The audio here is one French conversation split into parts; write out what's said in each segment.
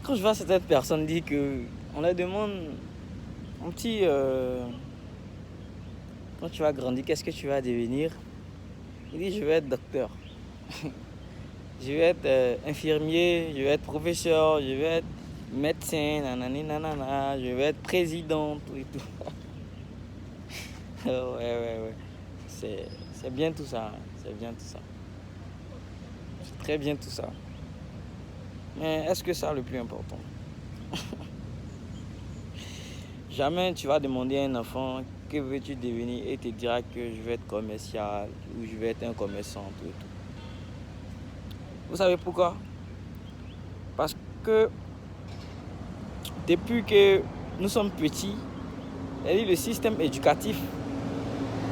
Quand je vois certaines personnes dire que on leur demande, mon petit, quand tu vas grandir, qu'est-ce que tu vas devenir? Il dit, je vais être docteur, je vais être infirmier, je vais être professeur, je vais être médecin, nanani, nanana, je vais être président, tout et tout. Ouais. C'est bien tout ça, hein. C'est bien tout ça. C'est très bien tout ça. Mais est-ce que ça le plus important? Jamais tu vas demander à un enfant que veux-tu devenir et il te dira que je vais être commercial ou je vais être un commerçant, tout et tout. Vous savez pourquoi? Parce que depuis que nous sommes petits, le système éducatif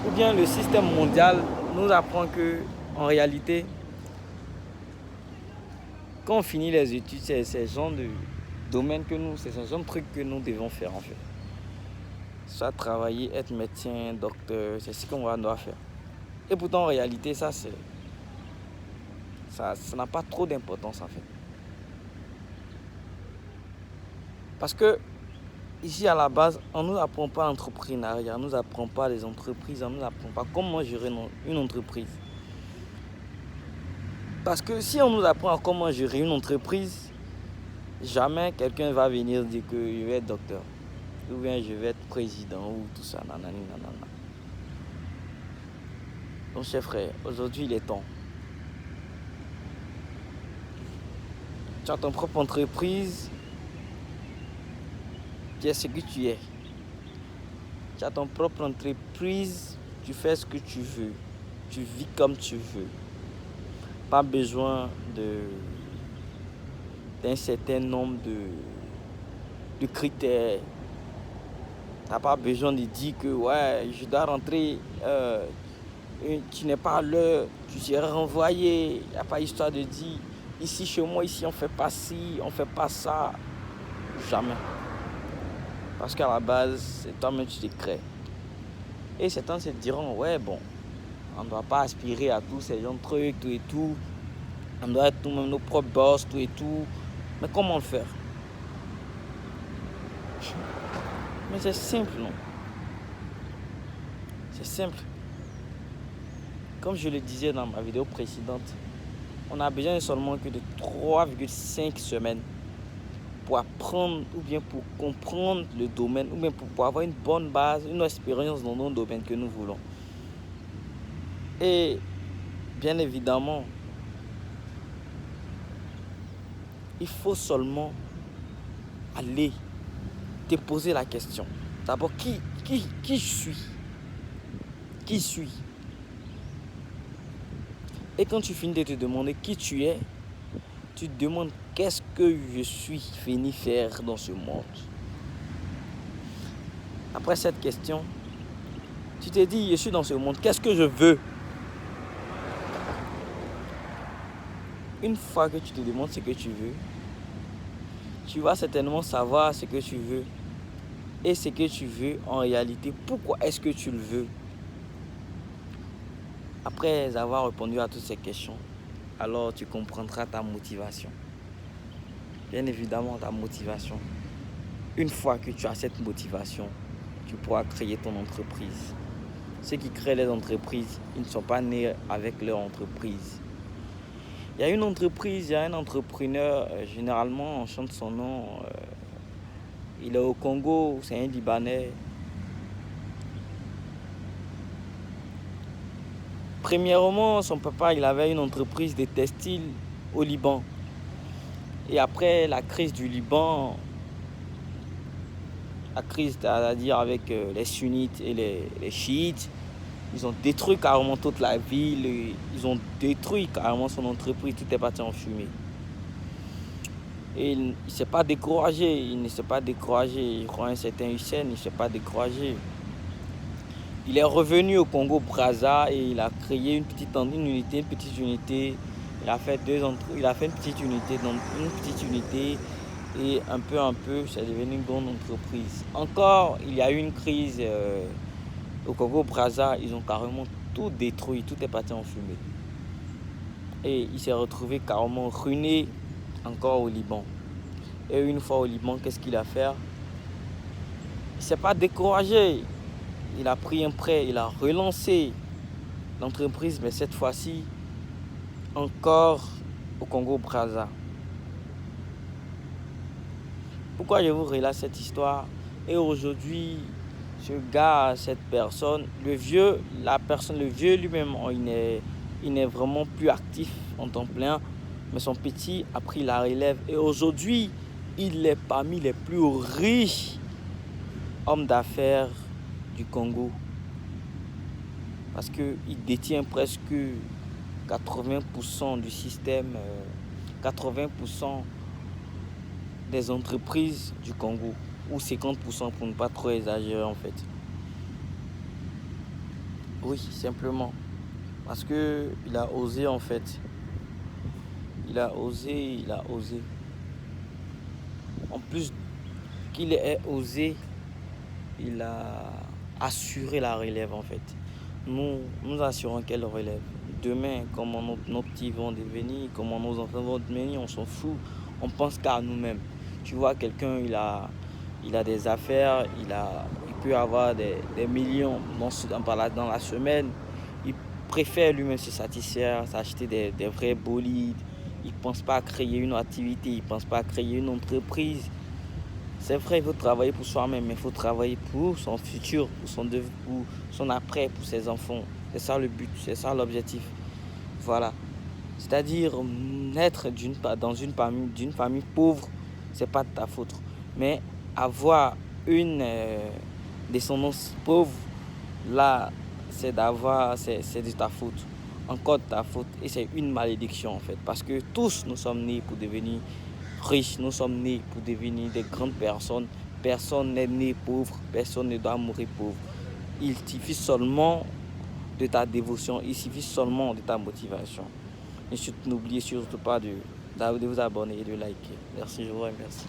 ou bien le système mondial nous apprend que en réalité, quand on finit les études, c'est ce genre de domaine que nous, c'est ce genre de trucs que nous devons faire en fait. Soit travailler, être médecin, docteur, c'est ce qu'on doit faire. Et pourtant en réalité, ça n'a pas trop d'importance en fait. Parce que ici à la base, on ne nous apprend pas l'entrepreneuriat, on ne nous apprend pas les entreprises, on ne nous apprend pas comment gérer une entreprise. Parce que si on nous apprend comment gérer une entreprise, jamais quelqu'un va venir dire que je vais être docteur, ou bien je vais être président, ou tout ça, nanani, nanana. Donc chers frères, aujourd'hui il est temps. Tu as ton propre entreprise, tu es ce que tu es. Tu as ton propre entreprise, tu fais ce que tu veux, tu vis comme tu veux. Pas besoin d'un certain nombre de critères. Tu n'as pas besoin de dire que ouais, je dois rentrer, tu n'es pas à l'heure, tu seras renvoyé. Il n'y a pas histoire de dire ici chez moi, ici on fait pas ci, on fait pas ça. Jamais. Parce qu'à la base, c'est toi-même tu te crées. Et certains se diront, ouais bon, on ne doit pas aspirer à tous ces gens de trucs, tout et tout. On doit être nous-mêmes nos propres boss, tout et tout. Mais comment le faire? Mais c'est simple, non? C'est simple. Comme je le disais dans ma vidéo précédente, on a besoin seulement que de 3,5 semaines pour apprendre ou bien pour comprendre le domaine ou bien pour avoir une bonne base, une expérience dans le domaine que nous voulons. Et bien évidemment, il faut seulement aller te poser la question. D'abord, qui je suis? Qui suis? Et quand tu finis de te demander qui tu es, tu te demandes qu'est-ce que je suis venu faire dans ce monde. Après cette question, tu te dis, je suis dans ce monde, qu'est-ce que je veux? Une fois que tu te demandes ce que tu veux, tu vas certainement savoir ce que tu veux. Et ce que tu veux, en réalité, pourquoi est-ce que tu le veux? Après avoir répondu à toutes ces questions, alors tu comprendras ta motivation. Bien évidemment, ta motivation. Une fois que tu as cette motivation, tu pourras créer ton entreprise. Ceux qui créent les entreprises, ils ne sont pas nés avec leur entreprise. Il y a une entreprise, il y a un entrepreneur, généralement on chante son nom, il est au Congo, c'est un Libanais. Premièrement, son papa, il avait une entreprise de textile au Liban. Et après la crise du Liban, la crise, c'est-à-dire avec les sunnites et les chiites, ils ont détruit carrément toute la ville, ils ont détruit carrément son entreprise, tout est parti en fumée. Et il ne s'est pas découragé, je crois un certain Hussein, il ne s'est pas découragé. Il est revenu au Congo-Brazza et il a créé une petite unité. Il a fait une petite unité et un peu, c'est devenu une grande entreprise. Encore, il y a eu une crise au Congo-Brazza, ils ont carrément tout détruit, tout est parti en fumée. Et il s'est retrouvé carrément ruiné encore au Liban. Et une fois au Liban, qu'est-ce qu'il a fait? Il ne s'est pas découragé. Il a pris un prêt, il a relancé l'entreprise, mais cette fois-ci, encore au Congo-Brazza. Pourquoi je vous relate cette histoire? Et aujourd'hui, ce gars, cette personne, le vieux lui-même, il n'est vraiment plus actif en temps plein, mais son petit a pris la relève. Et aujourd'hui, il est parmi les plus riches hommes d'affaires du Congo. Parce qu'il détient presque 80% du système, 80% des entreprises du Congo, ou 50% pour ne pas trop exagérer en fait. Oui, simplement. Parce qu'il a osé en fait. Il a osé. En plus qu'il ait osé, il a assuré la relève en fait. Nous assurons qu'elle relève. Demain, comment nos petits vont devenir, comment nos enfants vont devenir, on s'en fout. On pense qu'à nous-mêmes. Tu vois, quelqu'un, il a des affaires, il peut avoir des millions dans la semaine. Il préfère lui-même se satisfaire, s'acheter des vrais bolides. Il ne pense pas à créer une activité, il ne pense pas à créer une entreprise. C'est vrai, il faut travailler pour soi-même, mais il faut travailler pour son futur, pour son après, pour ses enfants. C'est ça le but, c'est ça l'objectif. Voilà. C'est-à-dire, naître dans une famille pauvre, c'est pas de ta faute. Mais avoir une descendance pauvre, là, c'est de ta faute. Encore de ta faute. Et c'est une malédiction en fait. Parce que tous nous sommes nés pour devenir riches, nous sommes nés pour devenir des grandes personnes. Personne n'est né pauvre, personne ne doit mourir pauvre. Il suffit seulement de ta dévotion, il suffit seulement de ta motivation. Et n'oubliez surtout pas de vous abonner et de liker. Merci, je vous remercie.